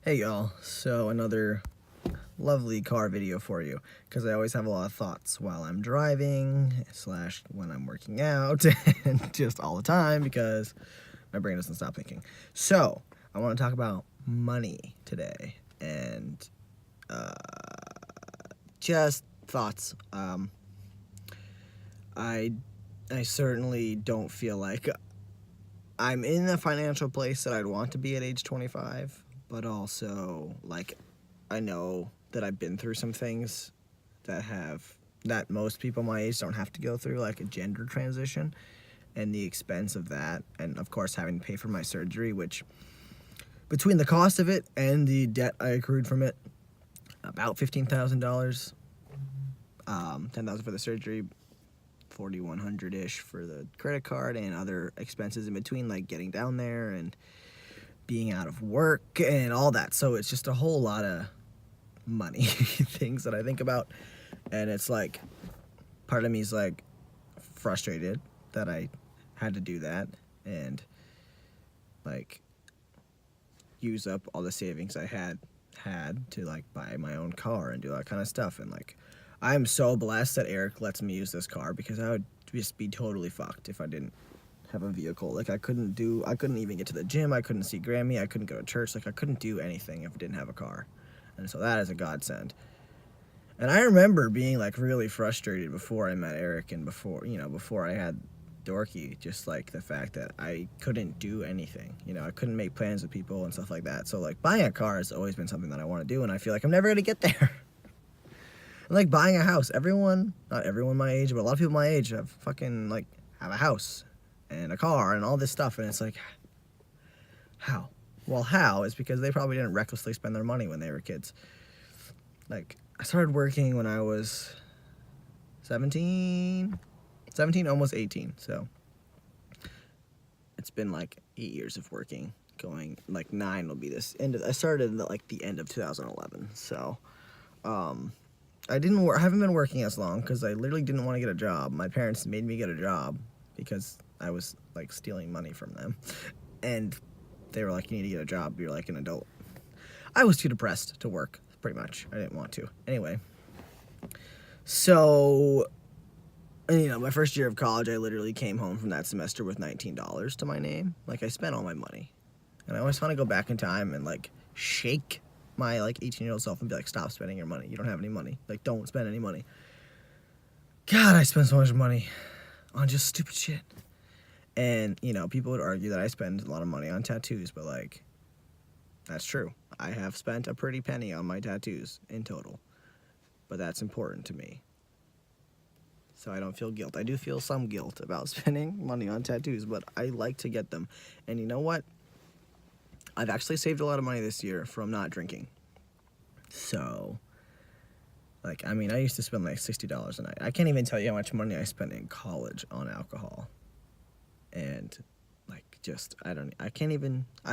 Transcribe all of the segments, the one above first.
Hey y'all, so another lovely car video for you, because I always have a lot of thoughts while I'm driving, slash when I'm working out, and just all the time, because my brain doesn't stop thinking. So, I want to talk about money today, and just thoughts. I certainly don't feel like I'm in the financial place that I'd want to be at age 25, but also, like, I know that I've been through some things that most people my age don't have to go through, like a gender transition and the expense of that, and of course having to pay for my surgery, which between the cost of it and the debt I accrued from it, about $15,000, $10,000 for the surgery, 4,100 ish for the credit card, and other expenses in between, like getting down there and being out of work and all that. So it's just a whole lot of money things that I think about, and it's like part of me is like frustrated that I had to do that and like use up all the savings I had to like buy my own car and do that kind of stuff. And like I'm so blessed that Eric lets me use this car, because I would just be totally fucked if I didn't have a vehicle. Like I couldn't even get to the gym, I couldn't see Grammy, I couldn't go to church, like I couldn't do anything if I didn't have a car. And so that is a godsend. And I remember being like really frustrated before I met Eric, and before I had Dorky, just like the fact that I couldn't do anything. I couldn't make plans with people and stuff like that. So like buying a car has always been something that I want to do, and I feel like I'm never gonna get there. And like buying a house, not everyone my age, but a lot of people my age have a house and a car and all this stuff, and it's like, how? Well, how is because they probably didn't recklessly spend their money when they were kids. Like, I started working when I was 17, almost 18, so it's been like 8 years of working, going, like 9 will be this end of, I started at the end of 2011, so, I haven't been working as long, because I literally didn't want to get a job. My parents made me get a job, because I was, like, stealing money from them, and they were like, you need to get a job, you're like an adult. I was too depressed to work, pretty much. I didn't want to. Anyway, so, my first year of college, I literally came home from that semester with $19 to my name. Like, I spent all my money. And I always want to go back in time and, like, shake my, like, 18-year-old self and be like, stop spending your money. You don't have any money. Like, don't spend any money. God, I spend so much money on just stupid shit. And, people would argue that I spend a lot of money on tattoos, but, like, that's true. I have spent a pretty penny on my tattoos in total. But that's important to me. So I don't feel guilt. I do feel some guilt about spending money on tattoos, but I like to get them. And you know what? I've actually saved a lot of money this year from not drinking. So, like, I used to spend like $60 a night. I can't even tell you how much money I spent in college on alcohol. And, like, I've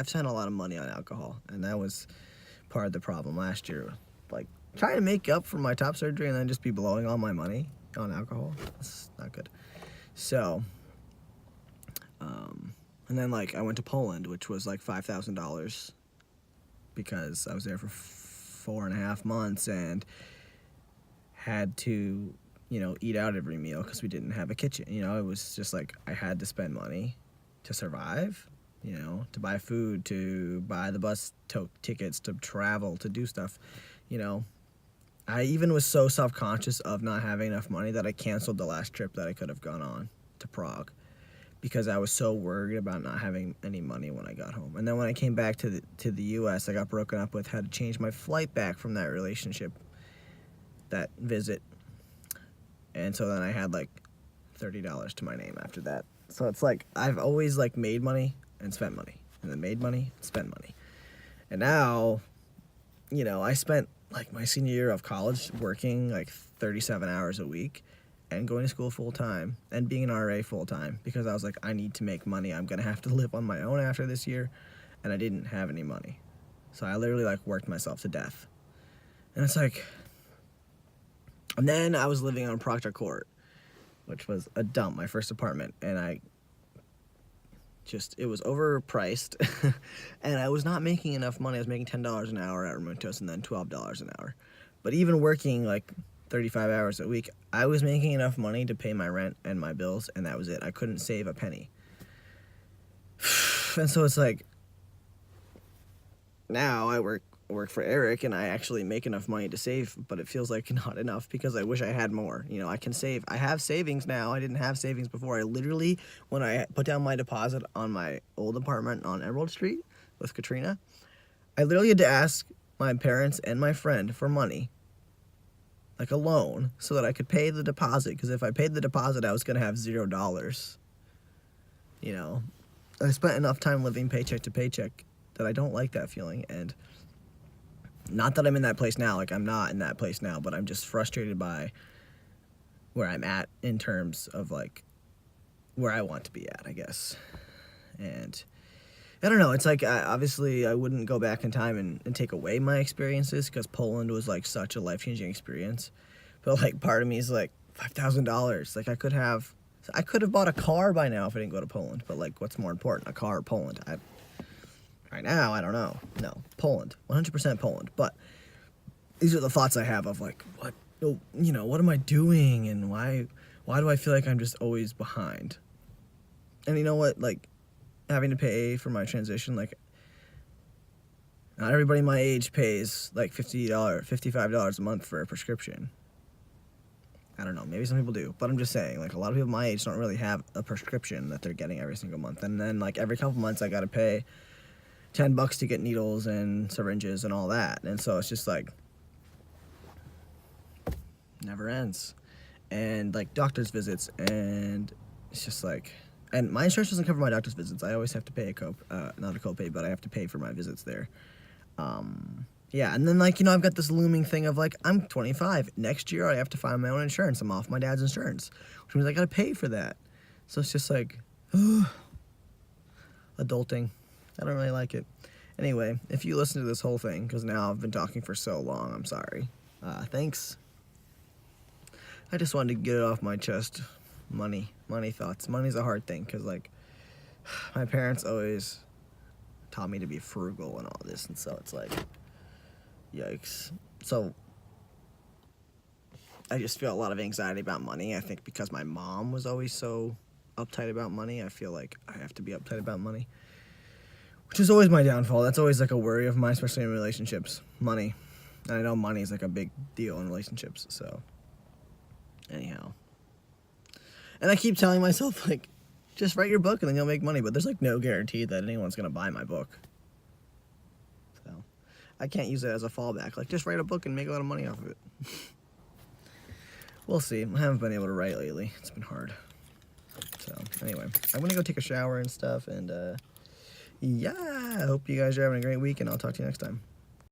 spent a lot of money on alcohol. And that was part of the problem last year. Like, trying to make up for my top surgery and then just be blowing all my money on alcohol. That's not good. So, and then, like, I went to Poland, which was like $5,000, because I was there for 4.5 months and had to, eat out every meal because we didn't have a kitchen. It was just like I had to spend money to survive, to buy food, to buy the bus tickets, to travel, to do stuff, I even was so self-conscious of not having enough money that I canceled the last trip that I could have gone on to Prague, because I was so worried about not having any money when I got home. And then when I came back to the U.S., I got broken up with, had to change my flight back from that relationship, that visit. And so then I had like $30 to my name after that. So it's like I've always like made money and spent money, and then made money and spent money. And now, I spent like my senior year of college working like 37 hours a week and going to school full time and being an RA full time, because I was like, I need to make money. I'm going to have to live on my own after this year. And I didn't have any money. So I literally like worked myself to death. And it's like, and then I was living on Proctor Court, which was a dump, my first apartment. And I it was overpriced, and I was not making enough money. I was making $10 an hour at Ramuntos and then $12 an hour. But even working like 35 hours a week, I was making enough money to pay my rent and my bills, and that was it. I couldn't save a penny. And so it's like, now I work for Eric, and I actually make enough money to save, but it feels like not enough because I wish I had more. You know, I can save. I have savings now. I didn't have savings before. I literally, when I put down my deposit on my old apartment on Emerald Street with Katrina, I literally had to ask my parents and my friend for money, like a loan, so that I could pay the deposit, because if I paid the deposit, I was going to have $0. You know, I spent enough time living paycheck to paycheck that I don't like that feeling. And not that I'm in that place now, like I'm not in that place now, but I'm just frustrated by where I'm at in terms of like where I want to be at, I guess. And I don't know, it's like, obviously I wouldn't go back in time and take away my experiences, because Poland was like such a life-changing experience. But like part of me is like, $5,000, like I could have bought a car by now if I didn't go to Poland. But like, what's more important, a car or Poland? Right now, I don't know. No, Poland, 100% Poland. But these are the thoughts I have of like, what, you know, what am I doing, and why do I feel like I'm just always behind? And you know what, like, having to pay for my transition, like, not everybody my age pays like $55 a month for a prescription. I don't know, maybe some people do, but I'm just saying, like, a lot of people my age don't really have a prescription that they're getting every single month. And then like every couple months I gotta pay $10 to get needles and syringes and all that. And so it's just like, never ends. And like doctor's visits, and it's just like, and my insurance doesn't cover my doctor's visits. I always have to pay not a copay, but I have to pay for my visits there. Yeah, and then like, you know, I've got this looming thing of like, I'm 25. Next year I have to find my own insurance. I'm off my dad's insurance, which means I gotta pay for that. So it's just like, adulting. I don't really like it. Anyway, if you listen to this whole thing, because now I've been talking for so long, I'm sorry. Thanks. I just wanted to get it off my chest. Money thoughts. Money's a hard thing, because like, my parents always taught me to be frugal and all this, and so it's like, yikes. So I just feel a lot of anxiety about money. I think because my mom was always so uptight about money, I feel like I have to be uptight about money, which is always my downfall. That's always like a worry of mine, especially in relationships. Money. And I know money is like a big deal in relationships, so anyhow. And I keep telling myself, like, just write your book and then you'll make money, but there's like no guarantee that anyone's gonna buy my book. So I can't use it as a fallback. Like, just write a book and make a lot of money off of it. We'll see. I haven't been able to write lately. It's been hard. So anyway, I'm gonna go take a shower and stuff, and yeah, I hope you guys are having a great week, and I'll talk to you next time.